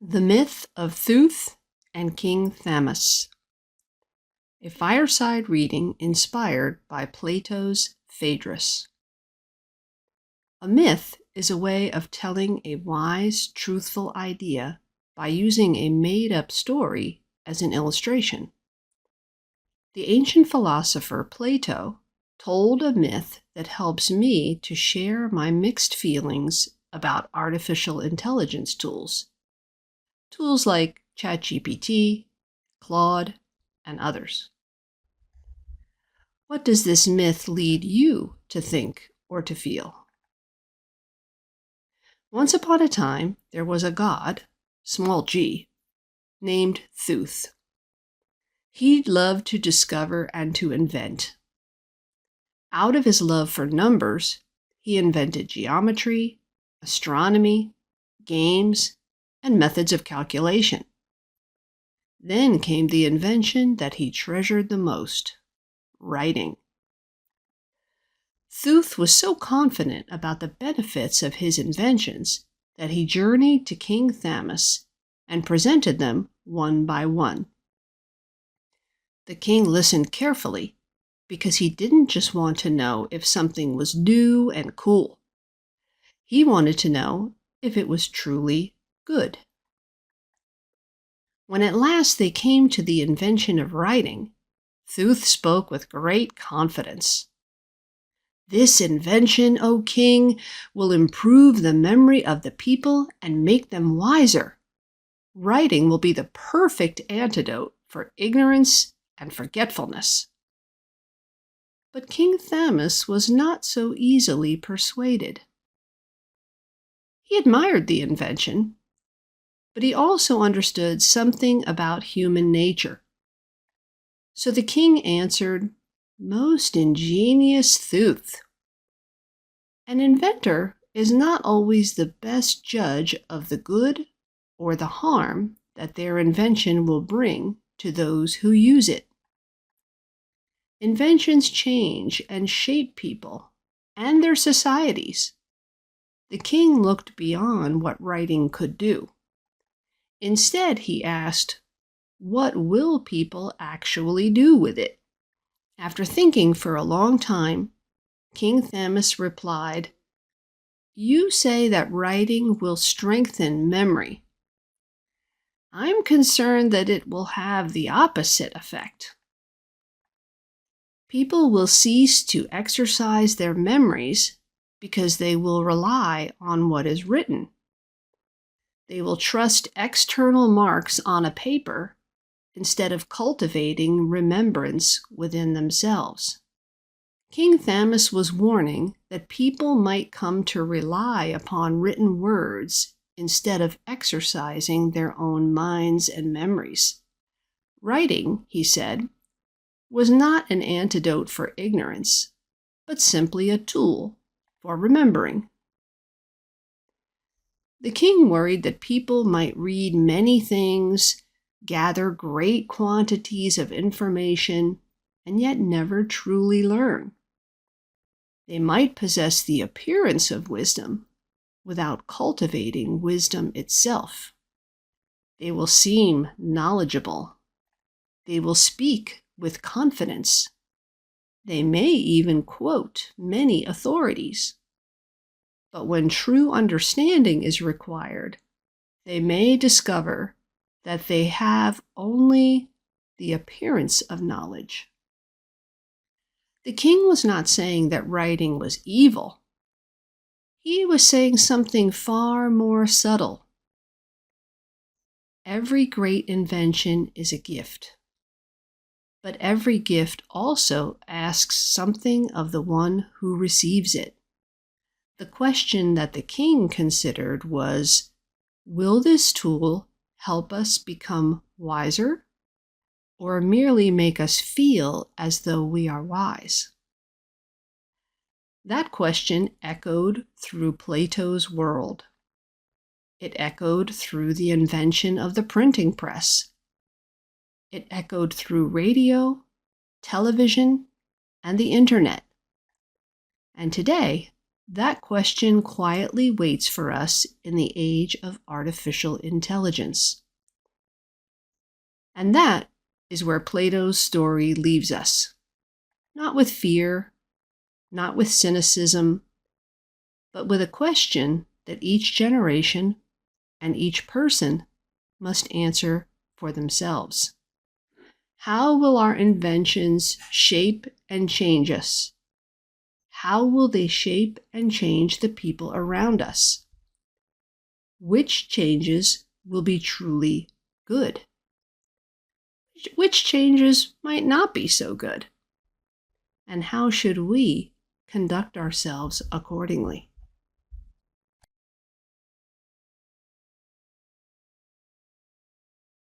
The Myth of Thoth and King Thamus. A fireside reading inspired by Plato's Phaedrus. A myth is a way of telling a wise, truthful idea by using a made-up story as an illustration. The ancient philosopher Plato told a myth that helps me to share my mixed feelings about artificial intelligence tools. Tools like ChatGPT, Claude, and others. What does this myth lead you to think or to feel? Once upon a time, there was a god, small g, named Thoth. He loved to discover and to invent. Out of his love for numbers, he invented geometry, astronomy, games, and methods of calculation. Then came the invention that he treasured the most, writing. Thoth was so confident about the benefits of his inventions that he journeyed to King Thamus and presented them one by one. The king listened carefully because he didn't just want to know if something was new and cool. He wanted to know if it was truly good. When at last they came to the invention of writing, Thoth spoke with great confidence. "This invention, O king, will improve the memory of the people and make them wiser. Writing will be the perfect antidote for ignorance and forgetfulness." But King Thamus was not so easily persuaded. He admired the invention, but he also understood something about human nature. So the king answered, "Most ingenious Thoth, an inventor is not always the best judge of the good or the harm that their invention will bring to those who use it. Inventions change and shape people and their societies." The king looked beyond what writing could do. Instead, he asked, what will people actually do with it? After thinking for a long time, King Thamus replied, "You say that writing will strengthen memory. I'm concerned that it will have the opposite effect. People will cease to exercise their memories because they will rely on what is written. They will trust external marks on a paper instead of cultivating remembrance within themselves." King Thamus was warning that people might come to rely upon written words instead of exercising their own minds and memories. Writing, he said, was not an antidote for ignorance, but simply a tool for remembering. The king worried that people might read many things, gather great quantities of information, and yet never truly learn. They might possess the appearance of wisdom without cultivating wisdom itself. They will seem knowledgeable. They will speak with confidence. They may even quote many authorities. But when true understanding is required, they may discover that they have only the appearance of knowledge. The king was not saying that writing was evil. He was saying something far more subtle. Every great invention is a gift, but every gift also asks something of the one who receives it. The question that the king considered was, will this tool help us become wiser, or merely make us feel as though we are wise? That question echoed through Plato's world. It echoed through the invention of the printing press. It echoed through radio, television, and the internet. And today, That question quietly waits for us in the age of artificial intelligence. And that is where Plato's story leaves us. Not with fear, not with cynicism, but with a question that each generation and each person must answer for themselves. How will our inventions shape and change us? How will they shape and change the people around us? Which changes will be truly good? Which changes might not be so good? And how should we conduct ourselves accordingly?